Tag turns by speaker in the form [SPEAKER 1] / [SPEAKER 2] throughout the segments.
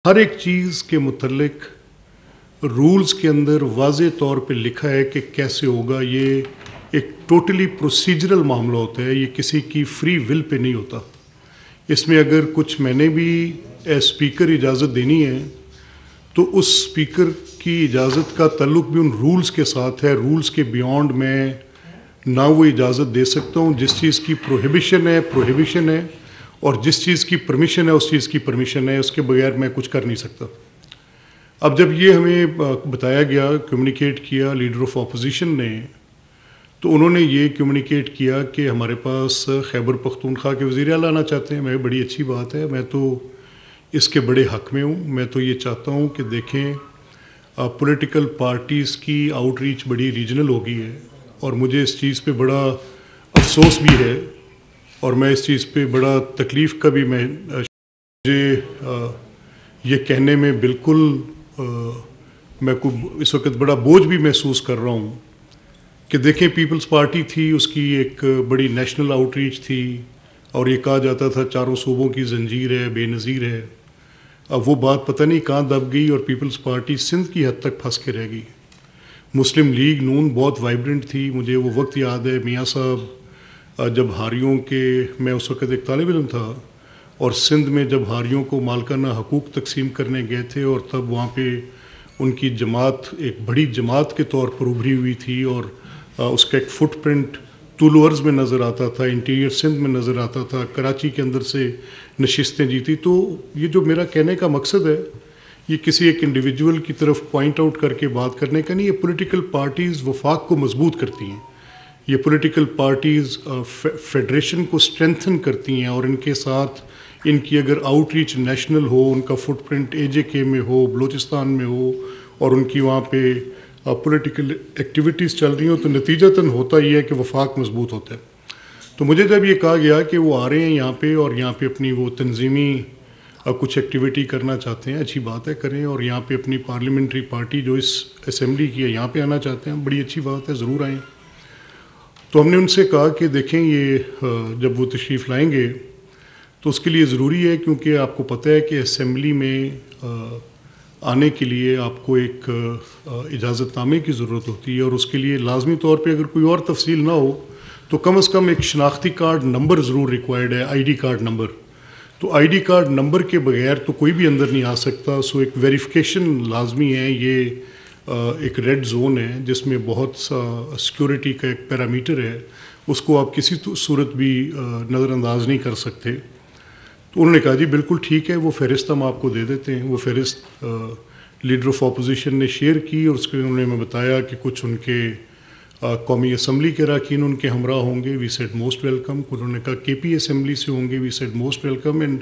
[SPEAKER 1] ہر ایک چیز کے متعلق رولز کے اندر واضح طور پہ لکھا ہے کہ کیسے ہوگا. یہ ایک ٹوٹلی پروسیجرل معاملہ ہوتا ہے, یہ کسی کی فری ول پہ نہیں ہوتا. اس میں اگر کچھ میں نے بھی ایز اسپیکر اجازت دینی ہے تو اس اسپیکر کی اجازت کا تعلق بھی ان رولز کے ساتھ ہے. رولز کے بیونڈ میں نہ وہ اجازت دے سکتا ہوں. جس چیز کی پروہیبیشن ہے اور جس چیز کی پرمیشن ہے اس چیز کی پرمیشن ہے. اس کے بغیر میں کچھ کر نہیں سکتا. اب جب یہ ہمیں بتایا گیا, کمیونیکیٹ کیا لیڈر آف اپوزیشن نے, تو انہوں نے یہ کمیونیکیٹ کیا کہ ہمارے پاس خیبر پختونخوا کے وزیر اعلیٰ آنا چاہتے ہیں. میں بڑی اچھی بات ہے, میں تو اس کے بڑے حق میں ہوں. میں تو یہ چاہتا ہوں کہ دیکھیں پولیٹیکل پارٹیز کی آؤٹ ریچ بڑی ریجنل ہو گئی ہے اور مجھے اس چیز پہ بڑا افسوس بھی ہے اور میں اس چیز پہ بڑا تکلیف کا بھی مجھے یہ کہنے میں بالکل میں کو اس وقت بڑا بوجھ بھی محسوس کر رہا ہوں کہ دیکھیں پیپلز پارٹی تھی, اس کی ایک بڑی نیشنل آؤٹ ریچ تھی اور یہ کہا جاتا تھا چاروں صوبوں کی زنجیر ہے, بے نظیر ہے. اب وہ بات پتہ نہیں کہاں دب گئی اور پیپلز پارٹی سندھ کی حد تک پھنس کے رہ گئی. مسلم لیگ نون بہت وائبرنٹ تھی. مجھے وہ وقت یاد ہے میاں صاحب جب ہاریوں کے, میں اس وقت ایک طالب علم تھا اور سندھ میں جب ہاریوں کو مالکانہ حقوق تقسیم کرنے گئے تھے اور تب وہاں پہ ان کی جماعت ایک بڑی جماعت کے طور پر ابھری ہوئی تھی اور اس کا ایک فٹ پرنٹ طول و عرض میں نظر آتا تھا, انٹیریئر سندھ میں نظر آتا تھا, کراچی کے اندر سے نشستیں جیتی. تو یہ جو میرا کہنے کا مقصد ہے یہ کسی ایک انڈیویجول کی طرف پوائنٹ آؤٹ کر کے بات کرنے کا نہیں. یہ پولیٹیکل پارٹیز وفاق کو مضبوط کرتی ہیں, یہ پولیٹیکل پارٹیز فیڈریشن کو اسٹرینتھن کرتی ہیں اور ان کے ساتھ ان کی اگر آؤٹ ریچ نیشنل ہو, ان کا فٹ پرنٹ AJK میں ہو, بلوچستان میں ہو اور ان کی وہاں پہ پولیٹیکل ایکٹیویٹیز چل رہی ہوں تو نتیجتاً ہوتا یہ ہے کہ وفاق مضبوط ہوتا ہے. تو مجھے جب یہ کہا گیا کہ وہ آ رہے ہیں یہاں پہ اور یہاں پہ اپنی وہ تنظیمی کچھ ایکٹیویٹی کرنا چاہتے ہیں, اچھی بات ہے کریں, اور یہاں پہ اپنی پارلیمنٹری پارٹی جو اس اسمبلی کی ہے یہاں پہ آنا چاہتے ہیں, بڑی اچھی بات ہے, ضرور آئیں. تو ہم نے ان سے کہا کہ دیکھیں یہ جب وہ تشریف لائیں گے تو اس کے لیے ضروری ہے, کیونکہ آپ کو پتہ ہے کہ اسمبلی میں آنے کے لیے آپ کو ایک اجازت نامے کی ضرورت ہوتی ہے اور اس کے لیے لازمی طور پہ اگر کوئی اور تفصیل نہ ہو تو کم از کم ایک شناختی کارڈ نمبر ضرور ریکوائرڈ ہے, ID کارڈ نمبر. تو ID کارڈ نمبر کے بغیر تو کوئی بھی اندر نہیں آ سکتا. سو ایک ویریفیکیشن لازمی ہے. یہ ایک ریڈ زون ہے جس میں بہت سا سیکورٹی کا ایک پیرامیٹر ہے, اس کو آپ کسی صورت بھی نظر انداز نہیں کر سکتے. تو انہوں نے کہا جی بالکل ٹھیک ہے, وہ فہرست ہم آپ کو دے دیتے ہیں. وہ فہرست لیڈر آف اپوزیشن نے شیئر کی اور اس کے انہوں نے ہمیں بتایا کہ کچھ ان کے قومی اسمبلی کے اراکین ان کے ہمراہ ہوں گے. We said most welcome. انہوں نے کہا KP اسمبلی سے ہوں گے. We said most welcome. And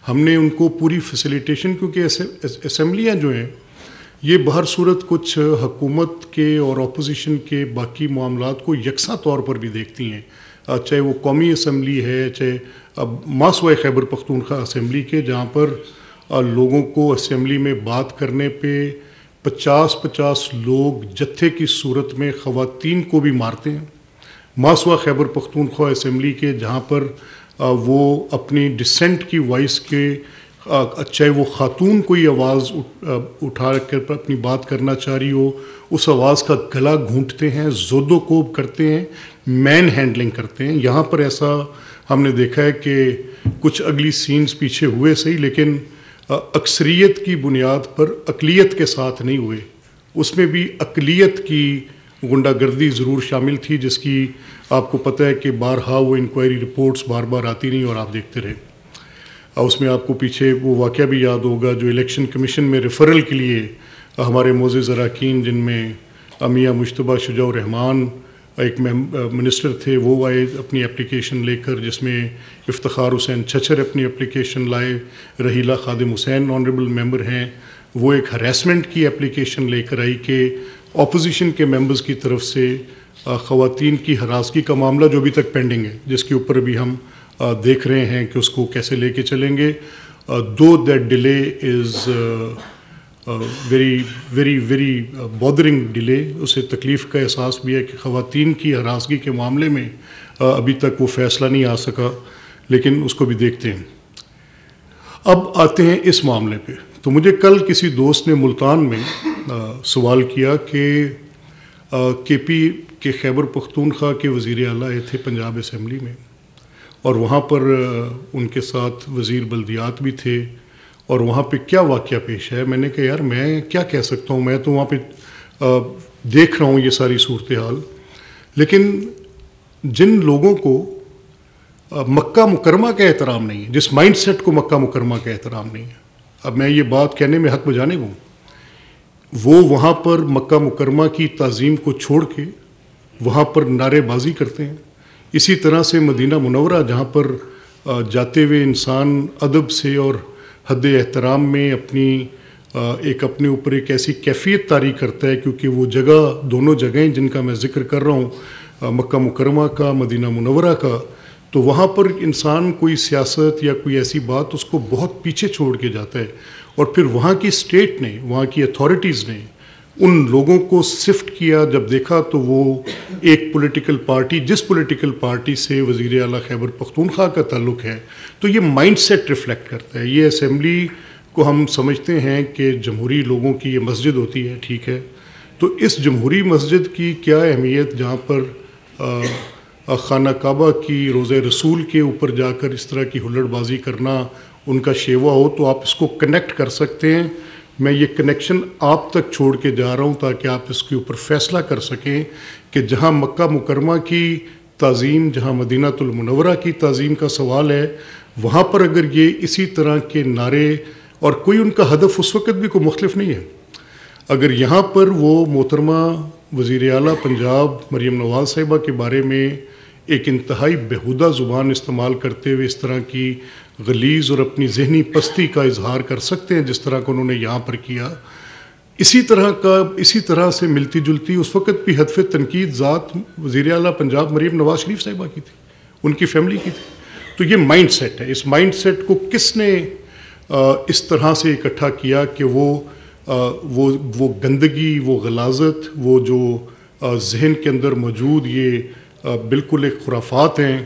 [SPEAKER 1] ہم نے ان کو پوری فیسیلیٹیشن, کیونکہ اسمبلیاں جو ہیں یہ بہر صورت کچھ حکومت کے اور اپوزیشن کے باقی معاملات کو یکساں طور پر بھی دیکھتی ہیں, چاہے وہ قومی اسمبلی ہے, چاہے اب ماسوائے خیبر پختونخوا اسمبلی کے, جہاں پر لوگوں کو اسمبلی میں بات کرنے پہ 50 لوگ جتھے کی صورت میں خواتین کو بھی مارتے ہیں. ماسوا خیبر پختونخوا اسمبلی کے, جہاں پر وہ اپنی ڈسینٹ کی وائس کے, چاہے وہ خاتون کوئی آواز اٹھا کر اپنی بات کرنا چاہ رہی ہو, اس آواز کا گلا گھونٹتے ہیں, زود و کوب کرتے ہیں, مین ہینڈلنگ کرتے ہیں. یہاں پر ایسا ہم نے دیکھا ہے کہ کچھ اگلی سینز پیچھے ہوئے صحیح, لیکن اکثریت کی بنیاد پر اقلیت کے ساتھ نہیں ہوئے. اس میں بھی اقلیت کی غنڈہ گردی ضرور شامل تھی, جس کی آپ کو پتہ ہے کہ بارہا وہ انکوائری رپورٹس بار بار آتی رہیں اور آپ دیکھتے رہے. اس میں آپ کو پیچھے وہ واقعہ بھی یاد ہوگا جو الیکشن کمیشن میں ریفرل کے لیے ہمارے معزز اراکین, جن میں میاں مجتبیٰ شجاع الرحمان ایک منسٹر تھے, وہ آئے اپنی اپلیکیشن لے کر, جس میں افتخار حسین چھچر اپنی اپلیکیشن لائے, رحیلہ خادم حسین آنریبل ممبر ہیں, وہ ایک ہراسمنٹ کی اپلیکیشن لے کر آئی کہ اپوزیشن کے ممبرز کی طرف سے خواتین کی ہراسگی کا معاملہ جو ابھی تک پینڈنگ ہے, جس کے اوپر بھی ہم دیکھ رہے ہیں کہ اس کو کیسے لے کے چلیں گے. Though that delay is very bothering delay. اسے تکلیف کا احساس بھی ہے کہ خواتین کی ہراسگی کے معاملے میں ابھی تک وہ فیصلہ نہیں آ سکا, لیکن اس کو بھی دیکھتے ہیں. اب آتے ہیں اس معاملے پہ تو مجھے کل کسی دوست نے ملتان میں سوال کیا کہ کے پی کے خیبر پختونخوا کے وزیر اعلیٰ آئے تھے پنجاب اسمبلی میں، اور وہاں پر ان کے ساتھ وزیر بلدیات بھی تھے، اور وہاں پہ کیا واقعہ پیش ہے؟ میں نے کہا یار میں کیا کہہ سکتا ہوں، میں تو وہاں پہ دیکھ رہا ہوں یہ ساری صورتحال، لیکن جن لوگوں کو مکہ مکرمہ کا احترام نہیں ہے، جس مائنڈ سیٹ کو مکہ مکرمہ کا احترام نہیں ہے، اب میں یہ بات کہنے میں حق بجانب ہوں، وہ وہاں پر مکہ مکرمہ کی تعظیم کو چھوڑ کے وہاں پر نعرے بازی کرتے ہیں۔ اسی طرح سے مدینہ منورہ جہاں پر جاتے ہوئے انسان ادب سے اور حد احترام میں اپنے اوپر ایک ایسی کیفیت طاری کرتا ہے، کیونکہ وہ جگہ، دونوں جگہیں جن کا میں ذکر کر رہا ہوں، مکہ مکرمہ کا، مدینہ منورہ کا، تو وہاں پر انسان کوئی سیاست یا کوئی ایسی بات اس کو بہت پیچھے چھوڑ کے جاتا ہے، اور پھر وہاں کی اسٹیٹ نے، وہاں کی اتھارٹیز نے ان لوگوں کو سفٹ کیا۔ جب دیکھا تو وہ ایک پولیٹیکل پارٹی، جس پولیٹیکل پارٹی سے وزیر اعلیٰ خیبر پختونخوا کا تعلق ہے، تو یہ مائنڈ سیٹ ریفلیکٹ کرتا ہے۔ یہ اسمبلی کو ہم سمجھتے ہیں کہ جمہوری لوگوں کی یہ مسجد ہوتی ہے، ٹھیک ہے، تو اس جمہوری مسجد کی کیا اہمیت جہاں پر خانہ کعبہ کی، روضہ رسول کے اوپر جا کر اس طرح کی ہلڑ بازی کرنا ان کا شیوا ہو، تو آپ اس کو کنیکٹ کر سکتے ہیں۔ میں یہ کنیکشن آپ تک چھوڑ کے جا رہا ہوں تاکہ آپ اس کے اوپر فیصلہ کر سکیں کہ جہاں مکہ مکرمہ کی تعظیم، جہاں مدینہ المنورہ کی تعظیم کا سوال ہے، وہاں پر اگر یہ اسی طرح کے نعرے، اور کوئی ان کا ہدف اس وقت بھی کوئی مختلف نہیں ہے، اگر یہاں پر وہ محترمہ وزیر اعلیٰ پنجاب مریم نواز صاحبہ کے بارے میں ایک انتہائی بیہودہ زبان استعمال کرتے ہوئے اس طرح کی غلیظ اور اپنی ذہنی پستی کا اظہار کر سکتے ہیں جس طرح کا انہوں نے یہاں پر کیا، اسی طرح سے ملتی جلتی اس وقت بھی ہدف تنقید ذات وزیر اعلیٰ پنجاب مریم نواز شریف صاحبہ کی تھی، ان کی فیملی کی تھی۔ تو یہ مائنڈ سیٹ ہے، اس مائنڈ سیٹ کو کس نے اس طرح سے اکٹھا کیا کہ وہ گندگی، وہ غلاظت، وہ جو ذہن کے اندر موجود یہ بالکل ایک خرافات ہیں،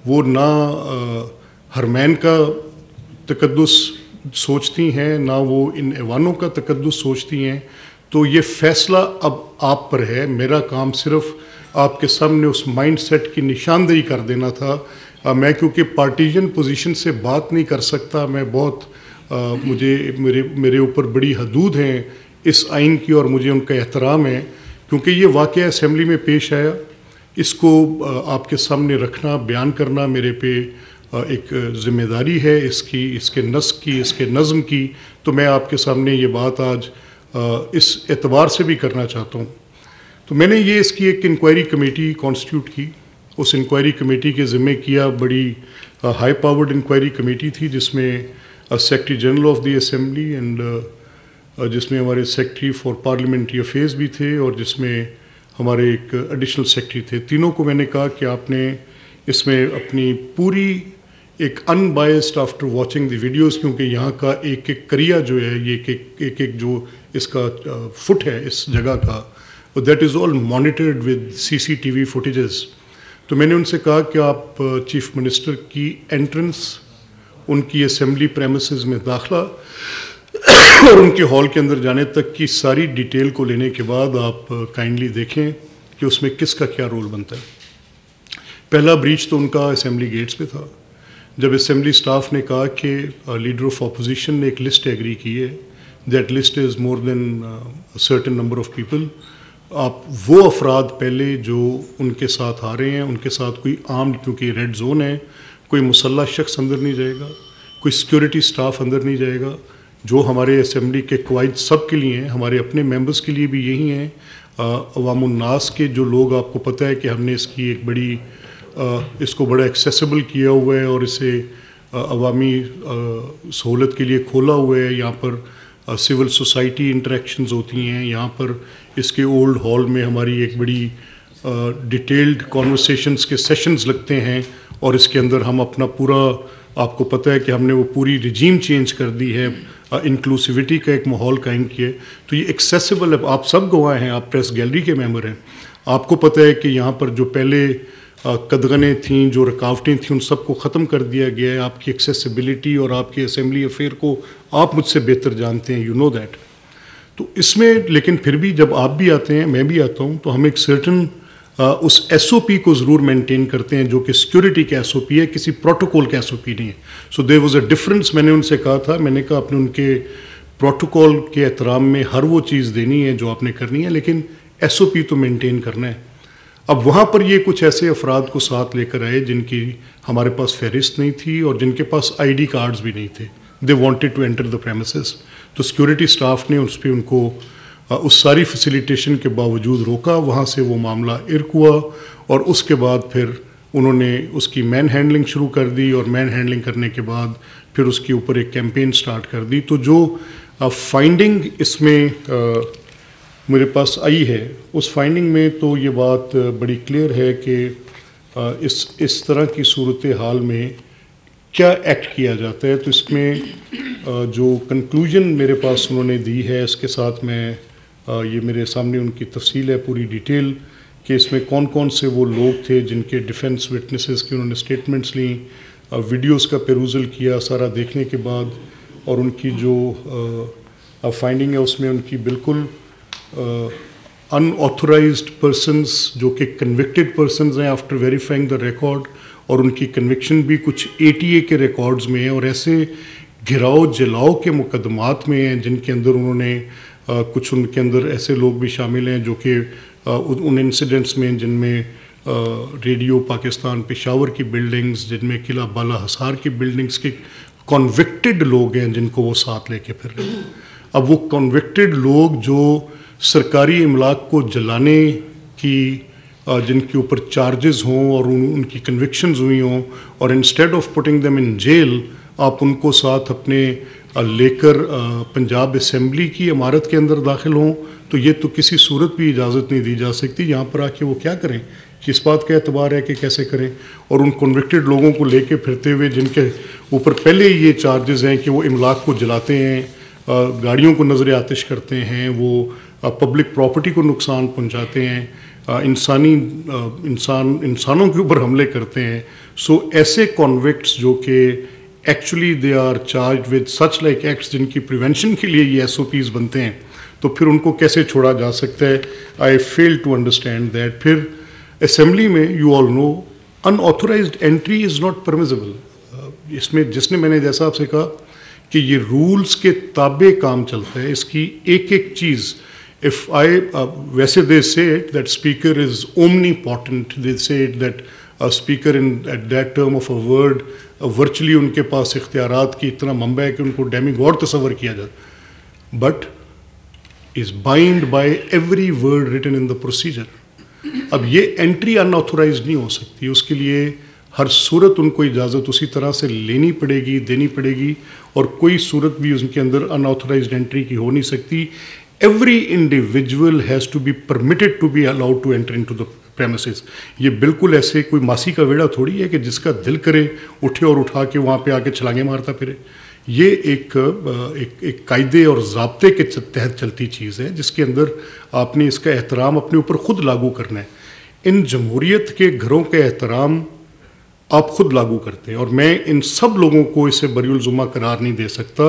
[SPEAKER 1] وہ نہ حرمین کا تقدس سوچتی ہیں، نہ وہ ان ایوانوں کا تقدس سوچتی ہیں۔ تو یہ فیصلہ اب آپ پر ہے، میرا کام صرف آپ کے سامنے اس مائنڈ سیٹ کی نشاندہی کر دینا تھا۔ میں کیونکہ پارٹیجن پوزیشن سے بات نہیں کر سکتا، میں بہت میرے اوپر بڑی حدود ہیں اس آئین کی، اور مجھے ان کا احترام ہے، کیونکہ یہ واقعہ اسمبلی میں پیش آیا، اس کو آپ کے سامنے رکھنا، بیان کرنا میرے پہ ایک ذمہ داری ہے، اس کے نسق کی، اس کے نظم کی۔ تو میں آپ کے سامنے یہ بات آج اس اعتبار سے بھی کرنا چاہتا ہوں۔ تو میں نے اس کی ایک انکوائری کمیٹی کانسٹیٹیوٹ کی، اس انکوائری کمیٹی کے ذمہ کیا، بڑی ہائی پاورڈ انکوائری کمیٹی تھی، جس میں secretary general of the assembly and جس میں ہمارے سیکرٹری فار پارلیمنٹری افیئرز بھی تھے، اور جس میں ہمارے ایک ایڈیشنل سیکرٹری تھے۔ تینوں کو میں نے کہا کہ آپ نے اس میں اپنی پوری ایک unbiased after watching the videos, کیونکہ یہاں کا ایک ایک کریا جو ہے، یہ ایک جو اس کا فٹ ہے اس جگہ کا، that is all monitored with CCTV footages. تو میں نے ان سے کہا کہ آپ چیف منسٹر کی انٹرنس، ان کی اسمبلی پریمیسز میں داخلہ اور ان کے ہال کے اندر جانے تک کی ساری ڈیٹیل کو لینے کے بعد آپ کائنڈلی دیکھیں کہ اس میں کس کا کیا رول بنتا ہے۔ پہلا بریچ تو ان کا اسمبلی گیٹس پہ تھا، جب اسمبلی سٹاف نے کہا کہ لیڈر آف اپوزیشن نے ایک لسٹ ایگری کی ہے، that list is more than certain number of people, آپ وہ افراد پہلے جو ان کے ساتھ آ رہے ہیں، ان کے ساتھ کوئی عام، کیونکہ یہ ریڈ زون ہے، کوئی مسلح شخص اندر نہیں جائے گا، کوئی سیکیورٹی سٹاف اندر نہیں جائے گا، جو ہمارے اسمبلی کے قواعد سب کے لیے ہیں، ہمارے اپنے ممبرز کے لیے بھی یہی ہیں، عوام الناس کے جو لوگ، آپ کو پتہ ہے کہ ہم نے اس کی ایک بڑی اس کو بڑا ایکسیسیبل کیا ہوا ہے اور اسے عوامی سہولت کے لیے کھولا ہوا ہے۔ یہاں پر سول سوسائٹی انٹریکشنز ہوتی ہیں، یہاں پر اس کے اولڈ ہال میں ہماری ایک بڑی ڈیٹیلڈ کانورسیشنز کے سیشنز لگتے ہیں، اور اس کے اندر ہم اپنا پورا، آپ کو پتہ ہے کہ ہم نے وہ پوری رجیم چینج کر دی ہے، انکلوسیوٹی کا ایک ماحول قائم کیا ہے۔ تو یہ ایکسیسیبل ہے، آپ سب گواہ ہیں، آپ پریس گیلری کے ممبر ہیں، آپ کو پتہ ہے کہ یہاں پر جو پہلے قدغنیں تھیں, جو رکاوٹیں تھیں, ان سب کو ختم کر دیا گیا ہے. آپ کی ایکسیسیبلٹی اور آپ کے اسمبلی افیئر کو آپ مجھ سے بہتر جانتے ہیں, یو نو دیٹ. تو اس میں لیکن پھر بھی جب آپ بھی آتے ہیں, میں بھی آتا ہوں, تو ہم ایک سرٹن اس ایس او پی کو ضرور مینٹین کرتے ہیں جو کہ سیکورٹی کا ایس او پی ہے, کسی پروٹوکول کا ایس او پی نہیں ہے. سو دیر واز اے ڈفرنس. میں نے ان سے کہا تھا, میں نے کہا آپ نے ان کے پروٹوکول کے احترام میں ہر وہ چیز دینی ہے جو آپ نے کرنی ہے, لیکن ایس او پی تو مینٹین کرنا ہے. اب وہاں پر یہ کچھ ایسے افراد کو ساتھ لے کر آئے جن کی ہمارے پاس فہرست نہیں تھی اور جن کے پاس آئی ڈی کارڈز بھی نہیں تھے. They wanted to enter the premises. تو سیکورٹی اسٹاف نے اس پہ ان کو اس ساری فیسیلیٹیشن کے باوجود روکا. وہاں سے وہ معاملہ ارک ہوا اور اس کے بعد پھر انہوں نے اس کی مین ہینڈلنگ شروع کر دی, اور مین ہینڈلنگ کرنے کے بعد پھر اس کے اوپر ایک کیمپین سٹارٹ کر دی. تو جو فائنڈنگ اس میں میرے پاس آئی ہے, اس فائنڈنگ میں تو یہ بات بڑی کلیئر ہے کہ اس طرح کی صورتحال میں کیا ایکٹ کیا جاتا ہے. تو اس میں جو کنکلوژن میرے پاس انہوں نے دی ہے, اس کے ساتھ میں یہ میرے سامنے ان کی تفصیل ہے پوری ڈیٹیل کہ اس میں کون کون سے وہ لوگ تھے جن کے ڈیفنس وٹنسز کی انہوں نے اسٹیٹمنٹس لیں, ویڈیوز کا پیروزل کیا سارا دیکھنے کے بعد, اور ان کی جو فائنڈنگ ہے اس میں ان کی بالکل ان آتھورائزڈ پرسنز جو کہ کنوکٹڈ پرسنز ہیں آفٹر ویریفائنگ دا ریکارڈ, اور ان کی کنوکشن بھی کچھ ATA کے ریکارڈز میں ہیں, اور ایسے گھراؤ جلاؤ کے مقدمات میں ہیں جن کے اندر انہوں نے کچھ ان کے اندر ایسے لوگ بھی شامل ہیں جو کہ ان انسیڈنٹس میں جن میں ریڈیو پاکستان پشاور کی بلڈنگز, جن میں قلعہ بالا حصار کی بلڈنگز کے کنوکٹڈ لوگ ہیں جن کو وہ ساتھ لے کے پھر رہے ہیں. اب وہ کنوکٹڈ لوگ جو سرکاری املاک کو جلانے کی جن کے اوپر چارجز ہوں اور ان کی کنوکشنز ہوئی ہوں, اور instead of putting them in jail آپ ان کو ساتھ اپنے لے کر پنجاب اسمبلی کی عمارت کے اندر داخل ہوں, تو یہ تو کسی صورت بھی اجازت نہیں دی جا سکتی. یہاں پر آ کے وہ کیا کریں, کس بات کا اعتبار ہے کہ کیسے کریں. اور ان کنوکٹڈ لوگوں کو لے کے پھرتے ہوئے جن کے اوپر پہلے یہ چارجز ہیں کہ وہ املاک کو جلاتے ہیں, گاڑیوں کو نظر آتش کرتے ہیں, وہ پبلک پراپرٹی کو نقصان پہنچاتے ہیں, انسانوں کے اوپر حملے کرتے ہیں. سو ایسے کنوکٹس جو کہ actually they are charged with such like acts جن کی پریونشن کے لیے یہ SOPs بنتے ہیں, تو پھر ان کو کیسے چھوڑا جا سکتا ہے. I feel to understand that. پھر اسمبلی میں you all know unauthorized entry is not permissible. اس میں جس نے میں نے جیسا آپ سے کہا کہ یہ رولز کے تابع کام چلتا ہے, اس کی ایک ایک چیز ویسے they say it that speaker is omnipotent, they say it that a speaker at that term of a word virtually ان کے پاس اختیارات کی اتنا منبع ہے کہ ان کو ڈیمی گاڈ تصور کیا جاتا, but is bound by every word written in the procedure. اب یہ انٹری ان آتھورائزڈ نہیں ہو سکتی, اس کے لیے ہر صورت ان کو اجازت اسی طرح سے لینی پڑے گی, دینی پڑے گی, اور کوئی صورت بھی ان کے اندر ان آتھورائزڈ انٹری کی ہو نہیں سکتی. Every individual has to be permitted to be allowed to enter into the premises. یہ بالکل ایسے کوئی ماسی کا ویڑا تھوڑی ہے کہ جس کا دل کرے اٹھے اور اٹھا کے وہاں پہ آ کے چھلانگیں مارتا پھرے. یہ ایک قاعدے اور ضابطے کے تحت چلتی چیز ہے جس کے اندر آپ نے اس کا احترام اپنے اوپر خود لاگو کرنا ہے. ان جمہوریت کے گھروں کا احترام آپ خود لاگو کرتے ہیں, اور میں ان سب لوگوں کو اسے بری الزمہ قرار نہیں دے سکتا.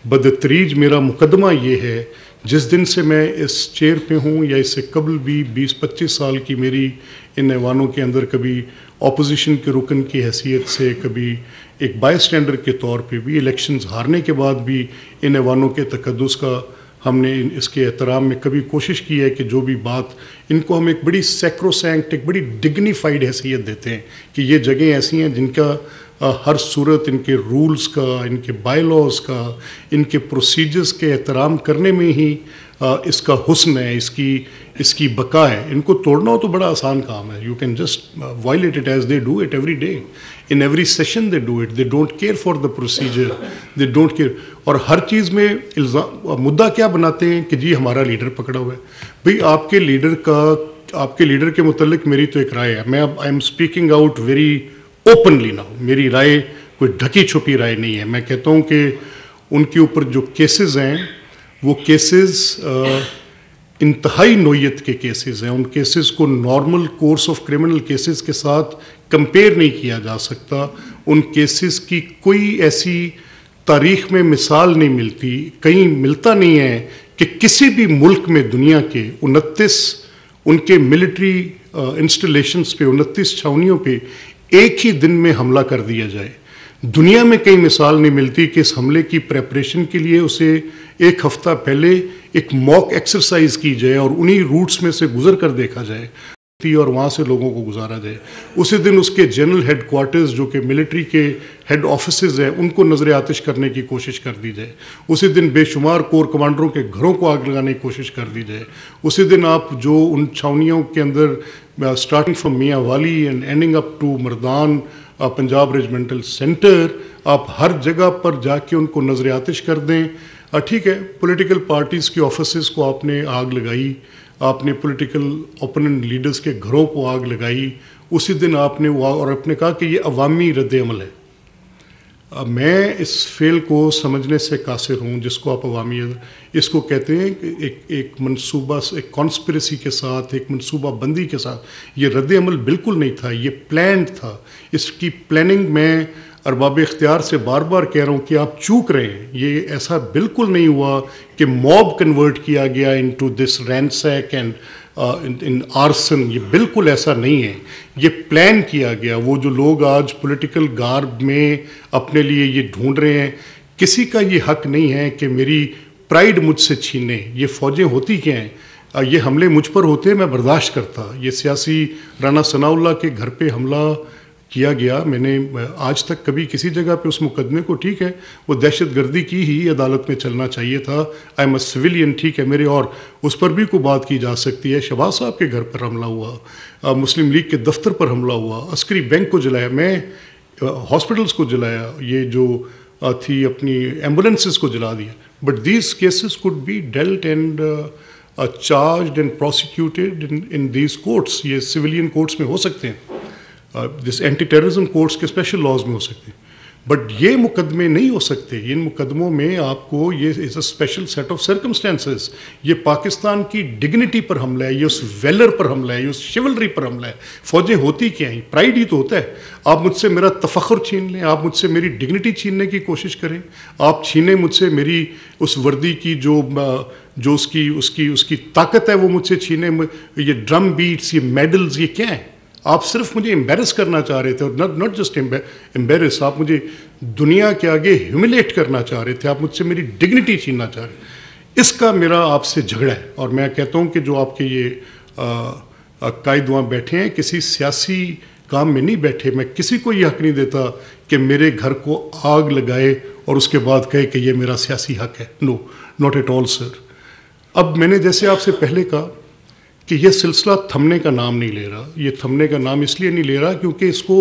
[SPEAKER 1] بدتریج میرا مقدمہ یہ ہے, جس دن سے میں اس چیئر پہ ہوں یا اس سے قبل بھی 20-25 سال کی میری ان ایوانوں کے اندر کبھی اپوزیشن کے رکن کی حیثیت سے, کبھی ایک بائی اسٹینڈر کے طور پہ بھی, الیکشنز ہارنے کے بعد بھی ان ایوانوں کے تقدس کا ہم نے اس کے احترام میں کبھی کوشش کی ہے کہ جو بھی بات ان کو ہم ایک بڑی سیکروسینکٹ, ایک بڑی ڈگنیفائڈ حیثیت دیتے ہیں کہ یہ جگہیں ایسی ہیں جن کا ہر صورت ان کے رولز کا, ان کے بائی لاز کا, ان کے پروسیجرز کے احترام کرنے میں ہی اس کا حسن ہے, اس کی بقا ہے. ان کو توڑنا ہو تو بڑا آسان کام ہے. You can just violate it as they do it every day, in every session they do it, they don't care for the procedure, they don't care. اور ہر چیز میں مدعا کیا بناتے ہیں کہ جی ہمارا لیڈر پکڑا ہوا ہے. بھئی آپ کے لیڈر کے متعلق میری تو ایک رائے ہے. میں اب I am speaking out very openly now. میری رائے کوئی ڈھکی چھپی رائے نہیں ہے. میں کہتا ہوں کہ ان کے اوپر جو کیسز ہیں وہ کیسز انتہائی نوعیت کے کیسز ہیں. ان کیسز کو normal course of criminal cases کے ساتھ کمپیئر نہیں کیا جا سکتا. ان کیسز کی کوئی ایسی تاریخ میں مثال نہیں ملتی, کہیں ملتا نہیں ہے کہ کسی بھی ملک میں دنیا کے 29 ان کے ملٹری انسٹالیشنز پہ, 29 چھاؤنیوں پہ ایک ہی دن میں حملہ کر دیا جائے. دنیا میں کئی مثال نہیں ملتی کہ اس حملے کی پریپریشن کے لیے اسے ایک ہفتہ پہلے ایک موک ایکسرسائز کی جائے اور انہی روٹس میں سے گزر کر دیکھا جائے اور وہاں سے لوگوں کو گزارا جائے. اسی دن اس کے جنرل ہیڈ کوارٹرز جو کہ ملٹری کے ہیڈ آفیسز ہیں ان کو نظر آتش کرنے کی کوشش کر دی جائے. اسی دن بے شمار کور کمانڈروں کے گھروں کو آگ لگانے کی کوشش کر دی جائے. اسی دن آپ جو ان چھاؤنیوں کے اندر starting from Mianwali and ending up to Mardan Punjab regimental centre, آپ ہر جگہ پر جا کے ان کو نظر آتش کر دیں. ٹھیک ہے, پولیٹیکل پارٹیز کے آفیسز کو آپ نے آگ لگائی, آپ نے پولیٹیکل اوپوننٹ لیڈرز کے گھروں کو آگ لگائی. اسی دن آپ نے اور آپ نے کہا کہ یہ عوامی رد عمل ہے. میں اس فعل کو سمجھنے سے قاصر ہوں جس کو آپ عوامی, اس کو کہتے ہیں کہ ایک منصوبہ, ایک کانسپریسی کے ساتھ, ایک منصوبہ بندی کے ساتھ. یہ رد عمل بالکل نہیں تھا, یہ پلانڈ تھا. اس کی پلاننگ میں ارباب اختیار سے بار بار کہہ رہا ہوں کہ آپ چوک رہے ہیں. یہ ایسا بالکل نہیں ہوا کہ موب کنورٹ کیا گیا into this ransack and in arson. یہ بالکل ایسا نہیں ہے, یہ پلان کیا گیا. وہ جو لوگ آج پولیٹیکل گارب میں اپنے لیے یہ ڈھونڈ رہے ہیں, کسی کا یہ حق نہیں ہے کہ میری پرائیڈ مجھ سے چھینے. یہ فوجیں ہوتی کیا ہیں, یہ حملے مجھ پر ہوتے میں برداشت کرتا. یہ سیاسی رانا ثناء اللہ کے گھر پہ حملہ کیا گیا, میں نے آج تک کبھی کسی جگہ پہ اس مقدمے کو, ٹھیک ہے وہ دہشت گردی کی ہی عدالت میں چلنا چاہیے تھا, آئی ایم اے سویلین, ٹھیک ہے میرے, اور اس پر بھی کوئی بات کی جا سکتی ہے. شہباز صاحب کے گھر پر حملہ ہوا, مسلم لیگ کے دفتر پر حملہ ہوا, عسکری بینک کو جلایا, میں ہاسپٹلس کو جلایا, یہ جو تھی اپنی ایمبولینسز کو جلا دیا. But these cases could be dealt and charged and prosecuted in these courts. یہ سویلین کورٹس میں ہو سکتے ہیں, جس اینٹی ٹیررزم کورٹس کے اسپیشل لاز میں ہو سکتے ہیں, بٹ یہ مقدمے نہیں ہو سکتے. ان مقدموں میں آپ کو یہ is a special set of circumstances. یہ پاکستان کی ڈگنیٹی پر حملہ ہے, یہ اس ویلر پر حملہ ہے, یہ اس شیولری پر حملہ ہے. فوجیں ہوتی کیا ہیں, پرائیڈ ہی تو ہوتا ہے. آپ مجھ سے میرا تفخر چھین لیں, آپ مجھ سے میری ڈگنیٹی چھیننے کی کوشش کریں, آپ چھینیں مجھ سے میری اس وردی کی جو اس کی طاقت ہے وہ مجھ سے چھینیں. یہ ڈرم بیٹس, یہ میڈلز, یہ کیا ہیں؟ آپ صرف مجھے امبیرس کرنا چاہ رہے تھے, اور ناٹ جسٹ امبیرس, آپ مجھے دنیا کے آگے ہیوملیٹ کرنا چاہ رہے تھے, آپ مجھ سے میری ڈگنیٹی چھیننا چاہ رہے ہیں. اس کا میرا آپ سے جھگڑا ہے. اور میں کہتا ہوں کہ جو آپ کے یہ قائد وہاں بیٹھے ہیں کسی سیاسی کام میں نہیں بیٹھے. میں کسی کو یہ حق نہیں دیتا کہ میرے گھر کو آگ لگائے اور اس کے بعد کہے کہ یہ میرا سیاسی حق ہے. نو, ناٹ ایٹ آل سر. اب میں نے جیسے آپ سے پہلے کہا کہ یہ سلسلہ تھمنے کا نام نہیں لے رہا. یہ تھمنے کا نام اس لیے نہیں لے رہا کیونکہ اس کو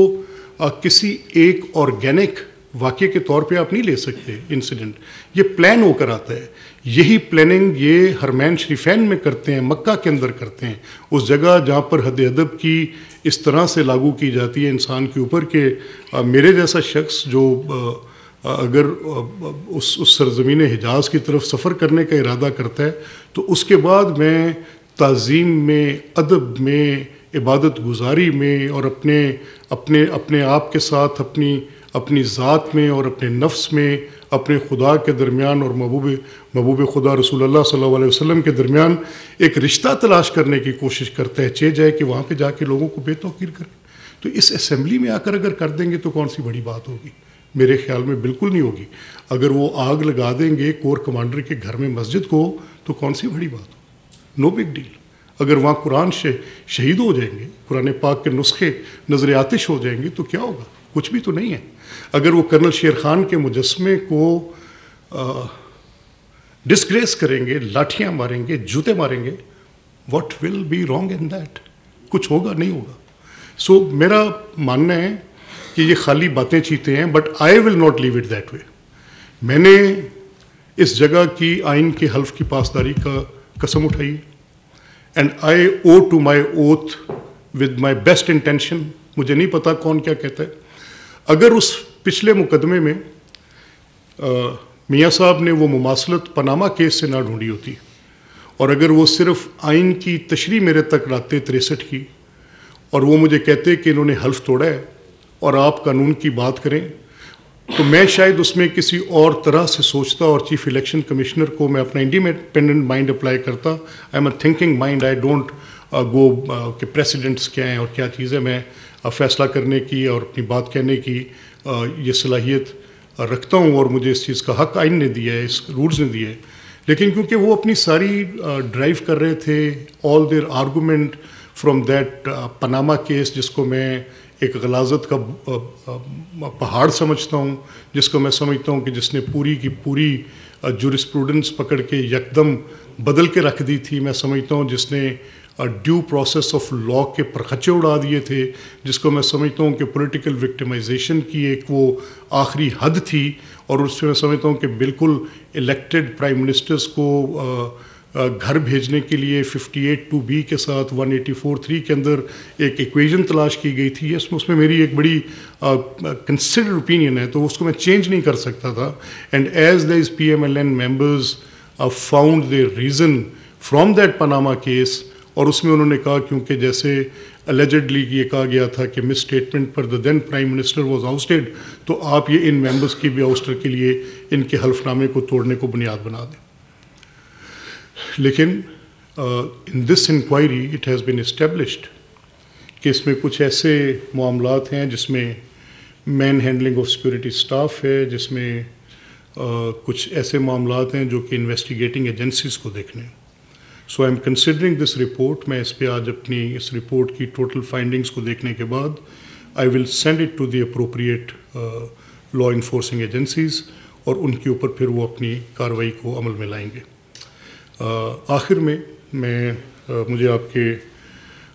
[SPEAKER 1] کسی ایک آرگینک واقعے کے طور پہ آپ نہیں لے سکتے انسیڈنٹ. یہ پلان ہو کر آتا ہے. یہی پلاننگ یہ حرمین شریفین میں کرتے ہیں, مکہ کے اندر کرتے ہیں, اس جگہ جہاں پر حد ادب کی اس طرح سے لاگو کی جاتی ہے انسان کے اوپر کہ میرے جیسا شخص جو اگر اس سرزمین حجاز کی طرف سفر کرنے کا ارادہ کرتا ہے تو اس کے بعد میں تعظیم میں, ادب میں, عبادت گزاری میں اور اپنے آپ کے ساتھ اپنی ذات میں اور اپنے نفس میں, اپنے خدا کے درمیان اور محبوب خدا رسول اللہ صلی اللہ علیہ وسلم کے درمیان ایک رشتہ تلاش کرنے کی کوشش کرتا ہے, چہ جائے کہ وہاں پہ جا کے لوگوں کو بے توقیر کرے. تو اس اسمبلی میں آ کر اگر کر دیں گے تو کون سی بڑی بات ہوگی؟ میرے خیال میں بالکل نہیں ہوگی. اگر وہ آگ لگا دیں گے کور کمانڈر کے گھر میں مسجد کو تو کون سی بڑی بات ہوگی؟ نو بگ ڈیل. اگر وہاں قرآن شہید ہو جائیں گے, قرآن پاک کے نسخے نظر آتش ہو جائیں گے تو کیا ہوگا؟ کچھ بھی تو نہیں ہے. اگر وہ کرنل شیر خان کے مجسمے کو ڈسگریس کریں گے, لاٹھیاں ماریں گے, جوتے ماریں گے, what will be wrong in that? کچھ ہوگا نہیں ہوگا. سو میرا ماننا ہے کہ یہ خالی باتیں چیتے ہیں, but I will not leave it that way. میں نے اس جگہ کی آئین کے حلف کی پاسداری کا قسم اٹھائی and I owe to my oath with my best intention. مجھے نہیں پتا کون کیا کہتا ہے. اگر اس پچھلے مقدمے میں میاں صاحب نے وہ مماثلت پاناما کیس سے نہ ڈھونڈی ہوتی اور اگر وہ صرف آئین کی تشریح میرے تک لاتے 63 کی اور وہ مجھے کہتے کہ انہوں نے حلف توڑا ہے اور آپ قانون کی بات کریں، تو میں شاید اس میں کسی اور طرح سے سوچتا اور چیف الیکشن کمشنر کو میں اپنا انڈیپینڈنٹ مائنڈ اپلائی کرتا. I am a thinking mind. I don't go کہ پریسیڈنٹس کیا ہیں اور کیا چیزیں. میں فیصلہ کرنے کی اور اپنی بات کہنے کی یہ صلاحیت رکھتا ہوں اور مجھے اس چیز کا حق آئین نے دیا ہے، اس رولز نے دیا ہے. لیکن کیونکہ وہ اپنی ساری ڈرائیو کر رہے تھے all their argument from that Panama case, جس کو میں ایک غلاظت کا پہاڑ سمجھتا ہوں، جس کو میں سمجھتا ہوں کہ جس نے پوری کی پوری جورسپروڈنس پکڑ کے یکدم بدل کے رکھ دی تھی. میں سمجھتا ہوں جس نے ڈیو پروسیس آف لا کے پرخچے اڑا دیے تھے، جس کو میں سمجھتا ہوں کہ پولیٹیکل وکٹمائزیشن کی ایک وہ آخری حد تھی. اور اس سے میں سمجھتا ہوں کہ بالکل الیکٹڈ پرائم منسٹرز کو گھر بھیجنے کے لیے 58(2)(b) کے ساتھ 184(3) کے اندر ایک ایکویژن تلاش کی گئی تھی. اس میں میری ایک بڑی کنسیڈرڈ اوپینین ہے، تو اس کو میں چینج نہیں کر سکتا تھا. And as these PMLN members found there reason from that Panama case, اور اس میں انہوں نے کہا کیونکہ جیسے الیجڈلی یہ کہا گیا تھا کہ مس اسٹیٹمنٹ پر the then prime minister was ousted, تو آپ یہ ان ممبرز کی بھی آؤسٹر کے لیے ان کے حلف نامے کو توڑنے کو بنیاد بنا دیں. لیکن in this inquiry it has been established کہ اس میں کچھ ایسے معاملات ہیں جس میں manhandling of security staff ہے، جس میں کچھ ایسے معاملات ہیں جو کہ انویسٹیگیٹنگ ایجنسیز کو دیکھنے. So I am considering this report. میں اس پہ آج اپنی اس رپورٹ کی ٹوٹل فائنڈنگس کو دیکھنے کے بعد I will send it to the appropriate law enforcing agencies, اور ان کے اوپر پھر وہ اپنی کارروائی کو عمل میں لائیں گے. آخر میں مجھے آپ کے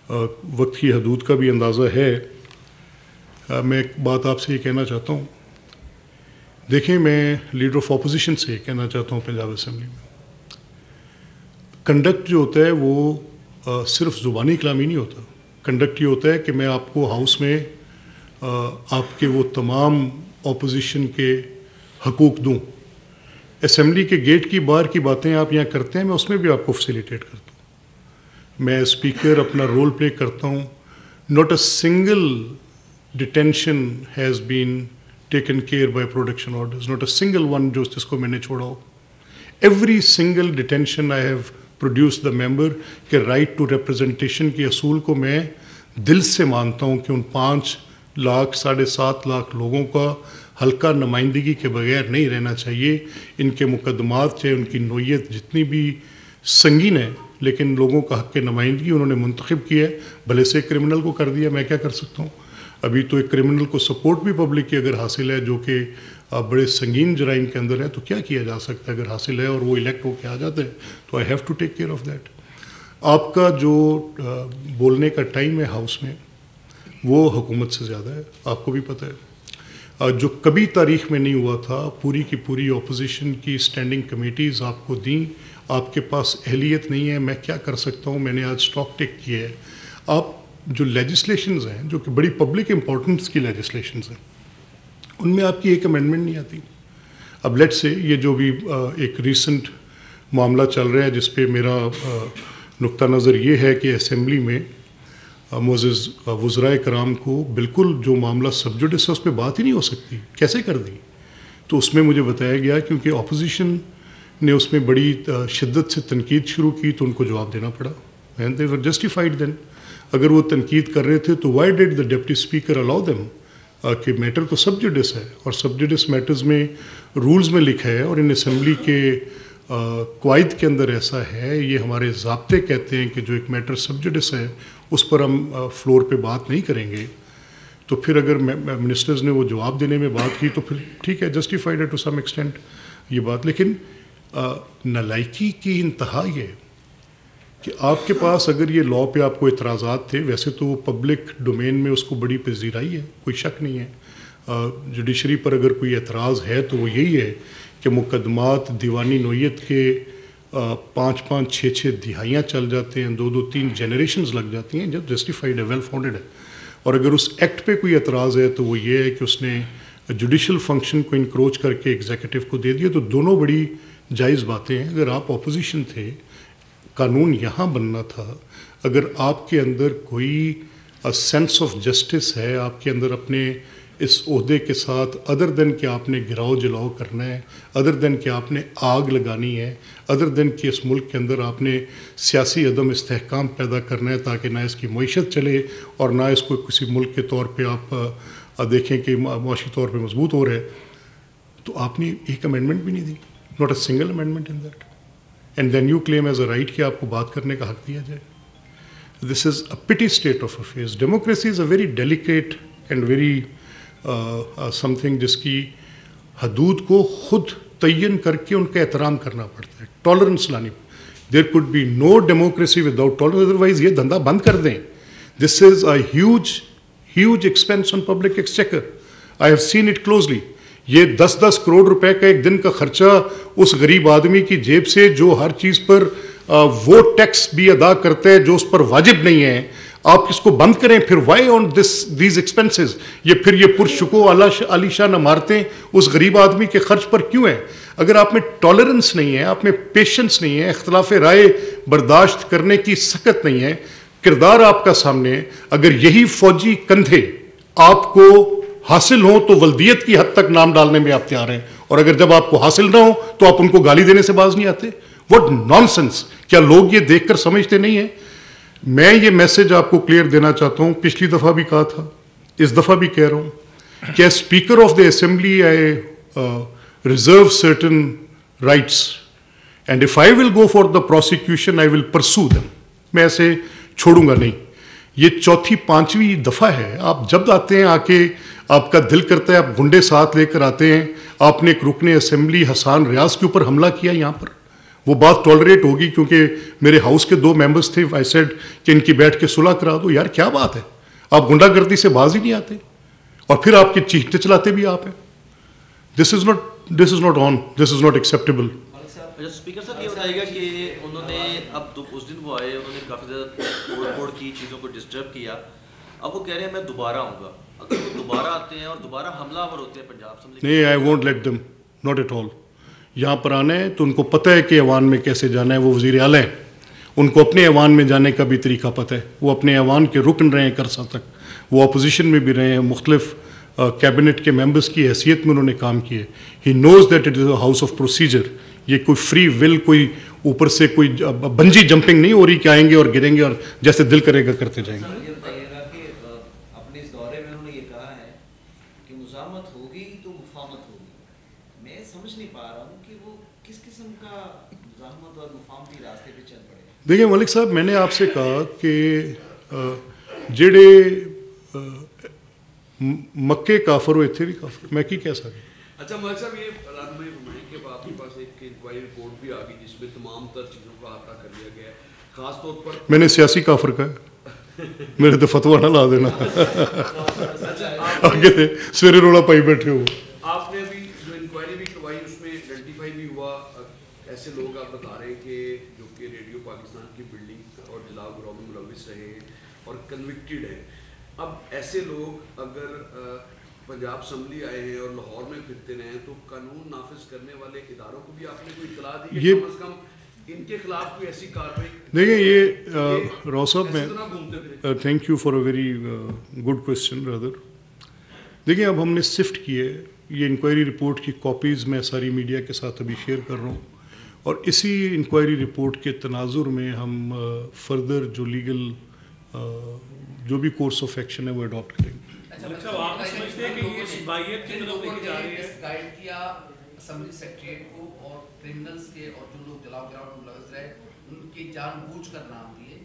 [SPEAKER 1] وقت کی حدود کا بھی اندازہ ہے. میں ایک بات آپ سے یہ کہنا چاہتا ہوں. دیکھیں، میں لیڈر آف اپوزیشن سے یہ کہنا چاہتا ہوں پنجاب اسمبلی میں، کنڈکٹ جو ہوتا ہے وہ صرف زبانی کلامی نہیں ہوتا. کنڈکٹ یہ ہوتا ہے کہ میں آپ کو ہاؤس میں آپ کے وہ تمام اپوزیشن کے حقوق دوں. اسمبلی کے گیٹ کی باہر کی باتیں آپ یہاں کرتے ہیں، میں اس میں بھی آپ کو فیسیلیٹیٹ کرتا ہوں. میں اسپیکر اپنا رول پلے کرتا ہوں. Not a single detention has been taken care by production orders, not a single one جس کو میں نے چھوڑا ہو. Every single detention I have produce the member. کہ رائٹ ٹو ریپرزنٹیشن کے اصول کو میں دل سے مانتا ہوں کہ ان 5 لاکھ 7.5 لاکھ لوگوں کا حلقہ نمائندگی کے بغیر نہیں رہنا چاہیے. ان کے مقدمات چاہے ان کی نوعیت جتنی بھی سنگین ہے، لیکن لوگوں کا حق نمائندگی انہوں نے منتخب کیا ہے. بھلے سے کرمنل کو کر دیا، میں کیا کر سکتا ہوں. ابھی تو ایک کرمنل کو سپورٹ بھی پبلک کی اگر حاصل ہے، جو کہ بڑے سنگین جرائم کے اندر ہے، تو کیا کیا جا سکتا ہے. اگر حاصل ہے اور وہ الیکٹ ہو کے آ جاتے ہیں تو I have to take care of that. آپ کا جو بولنے کا ٹائم ہے ہاؤس میں وہ حکومت سے زیادہ ہے، آپ کو بھی پتہ ہے. جو کبھی تاریخ میں نہیں ہوا تھا. پوری کی پوری اپوزیشن کی اسٹینڈنگ کمیٹیز آپ کو دیں. آپ کے پاس اہلیت نہیں ہے. میں کیا کر سکتا ہوں؟ میں نے آج اسٹاک ٹیک کیا ہے. آپ جو لیجسلیشنز ہیں، جو کہ بڑی پبلک امپورٹنس کی لیجسلیشنز ہیں، ان میں آپ کی ایک امینڈمنٹ نہیں آتی. اب لیٹ سے یہ جو بھی ایک ریسنٹ معاملہ چل رہا ہے، جس پہ میرا نقطہ نظر یہ ہے کہ اسمبلی میں معزز وزرائے کرام کو بالکل جو معاملہ سب جوڈس ہے اس پہ بات ہی نہیں ہو سکتی. کیسے کر دی؟ تو اس میں مجھے بتایا گیا کیونکہ اپوزیشن نے اس میں بڑی شدت سے تنقید شروع کی تو ان کو جواب دینا پڑا. اینڈ دے ور جسٹیفائڈ دین. اگر وہ تنقید کر رہے تھے تو why did the deputy speaker allow them? کہ میٹر تو سب جوڈس ہے، اور سب جوڈس میٹرز میں رولز میں لکھا ہے، اور ان اسمبلی کے قواعد کے اندر ایسا ہے. یہ ہمارے ضابطے کہتے ہیں کہ جو ایک میٹر سب جوڈس ہے اس پر ہم فلور پہ بات نہیں کریں گے. تو پھر اگر منسٹرز نے وہ جواب دینے میں بات کی تو پھر ٹھیک ہے، جسٹیفائڈ ہے ٹو سم ایکسٹینٹ یہ بات. لیکن نالائکی کی انتہا یہ کہ آپ کے پاس اگر یہ لاء پہ آپ کو اعتراضات تھے، ویسے تو وہ پبلک ڈومین میں اس کو بڑی پذیرائی ہے، کوئی شک نہیں ہے. جوڈیشری پر اگر کوئی اعتراض ہے تو وہ یہی ہے کہ مقدمات دیوانی نوعیت کے 5-5 6-6 دہائیاں چل جاتے ہیں، 2-3 جنریشنز لگ جاتی ہیں. جب جسٹیفائڈ ہے، ویل فاؤنڈیڈ ہے. اور اگر اس ایکٹ پہ کوئی اعتراض ہے تو وہ یہ ہے کہ اس نے جوڈیشل فنکشن کو انکروچ کر کے ایگزیکٹو کو دے دیا. تو دونوں بڑی جائز باتیں ہیں. اگر آپ اپوزیشن تھے قانون یہاں بننا تھا. اگر آپ کے اندر کوئی سینس آف جسٹس ہے آپ کے اندر اپنے اس عہدے کے ساتھ، ادر دین کہ آپ نے گراؤ جلاؤ کرنا ہے، ادر دین کہ آپ نے آگ لگانی ہے، ادر دین کہ اس ملک کے اندر آپ نے سیاسی عدم استحکام پیدا کرنا ہے تاکہ نہ اس کی معیشت چلے اور نہ اس کو کسی ملک کے طور پہ آپ دیکھیں کہ معاشی طور پہ مضبوط ہو رہا ہے، تو آپ نے ایک امینڈمنٹ بھی نہیں دی. Not a single amendment in that. And then you claim as a right کہ آپ کو بات کرنے کا حق دیا جائے. دس از اے پٹی state of affairs. Democracy is a very delicate and very some thing جس کی حدود کو خود تعین کر کے ان کا احترام کرنا پڑتا ہے، ٹالرنس لانی. There could be no democracy without tolerance, otherwise یہ دھندا بند کر دیں. This is a huge expense on public exchequer. I have seen it closely. یہ 10 کروڑ روپے کا ایک دن کا خرچہ اس غریب آدمی کی جیب سے جو ہر چیز پر وہ ٹیکس بھی ادا کرتا ہے جو اس پر واجب نہیں ہے، آپ اس کو بند کریں. پھر وائی آن دیز ایکسپینسز؟ یہ پرشکو عالی شان عمارتیں اس غریب آدمی کے خرچ پر کیوں ہیں؟ اگر آپ میں ٹالرنس نہیں ہے، آپ میں پیشنس نہیں ہے، اختلاف رائے برداشت کرنے کی سخت نہیں ہے، کردار آپ کا سامنے، اگر یہی فوجی کندھے آپ کو حاصل ہوں تو ولدیت کی حد تک نام ڈالنے میں آپ تیار ہیں، اور اگر جب آپ کو حاصل نہ ہو تو آپ ان کو گالی دینے سے باز نہیں آتے. What naan sense! کیا لوگ یہ دیکھ کر سمجھتے نہیں ہیں؟ میں یہ میسج آپ کو کلیئر دینا چاہتا ہوں. پچھلی دفعہ بھی کہا تھا، اس دفعہ بھی کہہ رہا ہوں کہ speaker of the assembly I reserve certain rights and if I will go for the prosecution I will pursue them. میں ایسے چھوڑوں گا نہیں. یہ 4تھی 5ویں دفعہ ہے. آپ جب آتے ہیں آ کے آپ کا دل کرتا ہے آپ گنڈے ساتھ لے کر آتے ہیں. آپ نے ایک رکن اسمبلی حسان ریاض کے اوپر حملہ کیا یہاں پر. وہ بات ٹالریٹ ہوگی کیونکہ میرے ہاؤس کے 2 ممبرس تھے. آئی سیڈ کہ ان کی بیٹھ کے صلح کرا دو. یار کیا بات ہے، آپ گنڈا گردی سے باز ہی نہیں آتے اور پھر آپ کی چیختے چلاتے بھی آپ ہیں. This is not on, this is not acceptable.
[SPEAKER 2] Speaker صاحب یہ بتائیے گا کہ انہوں نے اب اس دن وہ آئے، انہوں نے کافی زیادہ توڑ کی چیزوں کو ڈسٹرب کیا. اب وہ کہہ رہے ہیں میں دوبارہ آؤں گا. اگر وہ دوبارہ آتے ہیں اور دوبارہ حملہ آور ہوتے ہیں پنجاب اسمبلی،
[SPEAKER 1] نہیں، I won't let them, not at all. یہاں پر آنا ہے تو ان کو پتہ ہے کہ ایوان میں کیسے جانا ہے. وہ وزیر اعلیٰ ہیں، ان کو اپنے ایوان میں جانے کا بھی طریقہ پتہ ہے. وہ اپنے ایوان کے رکن رہے ہیں عرصہ تک، وہ اپوزیشن میں بھی رہے ہیں، مختلف کیبنٹ کے ممبرس کی حیثیت میں انہوں نے کام کیے. He knows that it is a house of procedure. یہ کوئی فری ول، کوئی اوپر سے کوئی بنجی جمپنگ نہیں ہو رہی کہ آئیں گے اور گریں گے اور جیسے دل کرے گا کرتے جائیں گے.
[SPEAKER 3] یہ بتائیے گا کہ اپنے اس دورے میں انہوں نے یہ کہا ہے کہ مزاحمت ہوگی تو مفاہمت ہوگی. میں سمجھ نہیں پا رہا ہوں کہ وہ کس قسم کا مزاحمت اور مفاہمتی راستے پہ چل پڑے.
[SPEAKER 1] دیکھیں ملک صاحب، میں نے آپ سے کہا کہ جڑے مکے کافر ہوئے تھے بھی کافر، میں کی کہہ سکتا.
[SPEAKER 4] اچھا ملک صاحب، یہ رہنمائی فرمائیں کہ آپ کے پاس ایک انکوائری رپورٹ بھی آ گئی جس میں تمام تر چیزوں کا احاطہ کر لیا گیا ہے. خاص طور پر
[SPEAKER 1] میں نے سیاسی کافر کہا، میرے تو فتویٰ نہ لا دینا آگے سے سویرے روڑا پائی بیٹھے ہو.
[SPEAKER 4] آپ نے ابھی جو انکوائری بھی کروائی اس میں آئیڈینٹیفائی بھی ہوا ایسے لوگ آپ بتا رہے ہیں کہ جو کہ ریڈیو پاکستان کی بلڈنگ اور جلاؤ گروہ میں ملوث رہے ہیں اور کنوکٹڈ ہیں. اب ایسے لوگ اگر پنجاب اسمبلی آئے ہیں اور لاہور میں پھرتے رہے ہیں تو قانون نافذ کرنے والے اداروں کو بھی آپ نے کوئی اطلاع دی کہ کم از کم ان کے خلاف کوئی ایسی کارروائی؟
[SPEAKER 1] دیکھیں یہ راؤ صاحب، میں thank you for a very good question brother. دیکھیں اب ہم نے سفٹ کیے یہ انکوائری رپورٹ کی کاپیز میں ساری میڈیا کے ساتھ ابھی شیئر کر رہا ہوں، اور اسی انکوائری رپورٹ کے تناظر میں ہم فردر جو لیگل جو بھی کورس آف ایکشن ہے وہ اڈاپٹ کریں گے.
[SPEAKER 5] آپ سمجھتے ہیں کہ یہ صلاحیت کی طرف لے کے جا رہی ہے؟
[SPEAKER 3] گائیڈ کیا اسمبلی سیکریٹریٹ کو اور کرمنلز کے اور جو لوگ جلاؤ گراؤ میں ملوث رہے ان کی جان بوجھ کر نام دیے.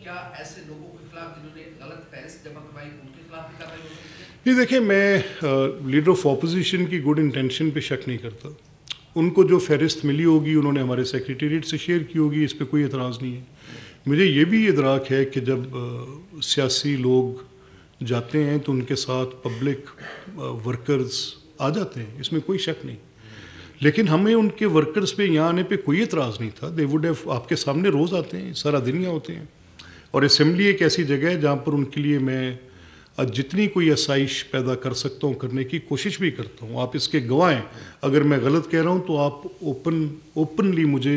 [SPEAKER 3] کیا ایسے لوگوں کے خلاف جنہوں نے غلط فہرست جمع کروائی ان کے خلاف بھی کارروائی ہو سکتی ہے؟
[SPEAKER 1] نہیں دیکھیں، میں لیڈر آف اپوزیشن کی گڈ انٹینشن پہ شک نہیں کرتا. ان کو جو فہرست ملی ہوگی انہوں نے ہمارے سیکریٹریٹ سے شیئر کی ہوگی، اس پہ کوئی اعتراض نہیں ہے. مجھے یہ بھی ادراک ہے کہ جب سیاسی لوگ جاتے ہیں تو ان کے ساتھ پبلک ورکرز آ جاتے ہیں، اس میں کوئی شک نہیں. لیکن ہمیں ان کے ورکرز پہ یہاں آنے پہ کوئی اعتراض نہیں تھا. دے وڈ ہیو، آپ کے سامنے روز آتے ہیں، سارا دن یہاں ہوتے ہیں، اور اسمبلی ایک ایسی جگہ ہے جہاں پر ان کے لیے میں جتنی کوئی آسائش پیدا کر سکتا ہوں کرنے کی کوشش بھی کرتا ہوں. آپ اس کے گواہ ہیں. اگر میں غلط کہہ رہا ہوں تو آپ اوپنلی مجھے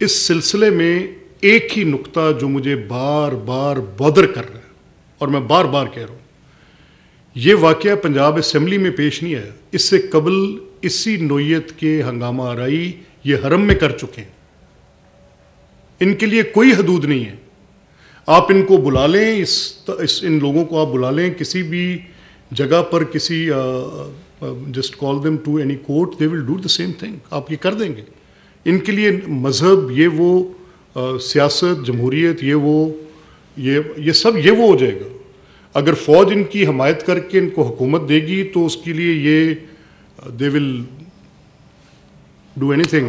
[SPEAKER 1] اس سلسلے میں ایک ہی نقطہ جو مجھے بار بار بودر کر رہا ہے اور میں بار بار کہہ رہا ہوں، یہ واقعہ پنجاب اسمبلی میں پیش نہیں آیا، اس سے قبل اسی نوعیت کے ہنگامہ آرائی یہ حرم میں کر چکے ہیں. ان کے لیے کوئی حدود نہیں ہے. آپ ان کو بلا لیں، ان لوگوں کو آپ بلا لیں کسی بھی جگہ پر، کسی just call them to any court, they will do the same thing. آپ یہ کر دیں گے. ان کے لیے مذہب، یہ وہ سیاست، جمہوریت، یہ سب یہ وہ ہو جائے گا. اگر فوج ان کی حمایت کر کے ان کو حکومت دے گی تو اس کے لیے یہ دے ول ڈو اینی تھنگ.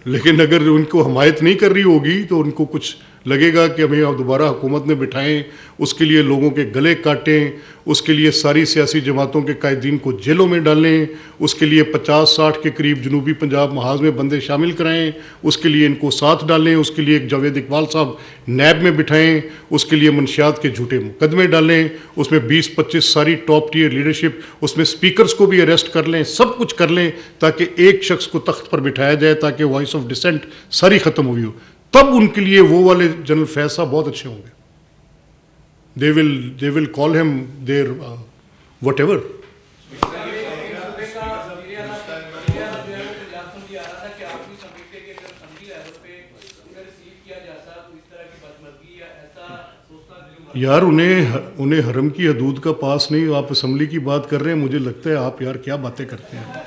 [SPEAKER 1] لیکن اگر ان کو حمایت نہیں کر رہی ہوگی تو ان کو کچھ لگے گا کہ ہمیں دوبارہ حکومت میں بٹھائیں، اس کے لیے لوگوں کے گلے کاٹیں، اس کے لیے ساری سیاسی جماعتوں کے قائدین کو جیلوں میں ڈالیں، اس کے لیے 50-60 کے قریب جنوبی پنجاب محاذ میں بندے شامل کرائیں، اس کے لیے ان کو ساتھ ڈالیں، اس کے لیے ایک جاوید اقبال صاحب نیب میں بٹھائیں، اس کے لیے منشیات کے جھوٹے مقدمے ڈالیں، اس میں 20-25 ساری ٹاپ ٹیئر لیڈرشپ، اس میں سپیکرز کو بھی اریسٹ کر لیں، سب کچھ کر لیں تاکہ ایک شخص کو تخت پر بٹھایا جائے، تاکہ وائس آف ڈسینٹ ساری ختم ہوئی ہو. تب ان کے لیے وہ والے جنرل فیض صاحب بہت اچھے ہوں گے. they will call him their whatever. یار انہیں حرم کی حدود کا پاس نہیں، آپ اسمبلی کی بات کر رہے ہیں. مجھے لگتا ہے آپ یار کیا باتیں کرتے ہیں.